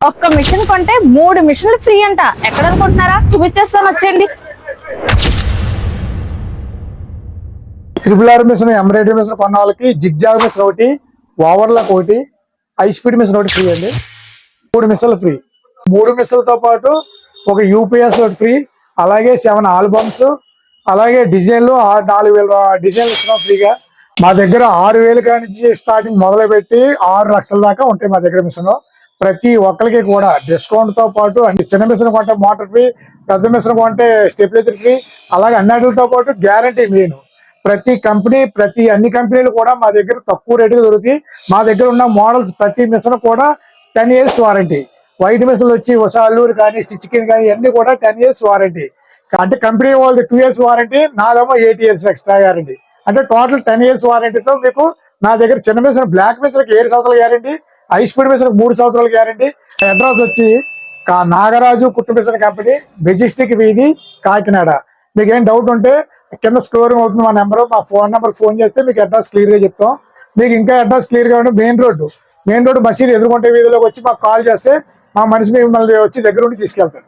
ఒక్క మిషన్ కొంటే 3 మిషన్లు ఫ్రీ అంట. ఎక్కడ అనుకుంటున్నారా? చూపించేస్తాను, వచ్చేయండి. RRR మిషన్, ఎంబ్రాయిడరీ మిషన్ కొన్న వాళ్ళకి జిగ్జాగ్ మిషన్ ఒకటి, ఓవర్లాక్ ఒకటి, హై స్పీడ్ మిషన్ ఒకటి ఫ్రీ అండి. 3 మిషన్లు ఫ్రీ. 3 మిషన్లతో పాటు ఒక యూపీఎస్ ఒకటి ఫ్రీ, అలాగే 7 ఆల్బమ్స్, అలాగే డిజైన్లు 4,000 డిజైన్లు ఇస్తున్నాం ఫ్రీగా. మా దగ్గర 6,000 కాడి నుంచి స్టార్టింగ్ మొదలు పెట్టి 6 లక్షల దాకా ఉంటాయి మా దగ్గర మిషన్. ప్రతి ఒక్కరికి కూడా డిస్కౌంట్ తో పాటు అన్ని చిన్న మిషన్ కొంటే మోటార్ ఫ్రీ, పెద్ద మిషన్ కొంటే స్టెబిలైజర్ ఫ్రీ, అలాగే అన్నిటితో పాటు గ్యారంటీ మెయిన్. ప్రతి కంపెనీ, అన్ని కంపెనీలు కూడా మా దగ్గర తక్కువ రేటుకి దొరుకుతాయి. మా దగ్గర ఉన్న మోడల్స్ ప్రతి మిషన్ కూడా 10 years వారంటీ. వైట్ మిషన్లు వచ్చి ఉషా అల్లూరు కానీ, స్టిచ్కిన్ కానీ ఇవన్నీ కూడా 10 years వారంటీ. అంటే కంపెనీ వాళ్ళది 2 years వారంటీ, నాదేమో 8 years ఎక్స్ట్రా గ్యారంటీ. అంటే టోటల్ 10 years వారంటీతో మీకు నా దగ్గర చిన్న మిషన్, బ్లాక్ మిషన్కి 7 సంవత్సరాల గ్యారంటీ, హై స్పీడ్ మిషన్ 3 సంవత్సరాల గ్యారంటీ. అడ్రస్ వచ్చి నాగరాజు కుట్టు మిషన్ కంపెనీ, మెజెస్టిక్ వీధి, కాకినాడ. మీకు ఏం డౌట్ ఉంటే కింద స్క్రోలింగ్ అవుతుంది మా నెంబర్, మా ఫోన్ నెంబర్ ఫోన్ చేస్తే మీకు అడ్రస్ క్లియర్ గా చెప్తాం. మీకు ఇంకా అడ్రస్ క్లియర్ గా ఉంటే మెయిన్ రోడ్డు మసీదు ఎదుర్కొంటే వీధిలోకి వచ్చి మాకు కాల్ చేస్తే మా మనిషి మిమ్మల్ని వచ్చి దగ్గర ఉండి తీసుకెళ్తాడు.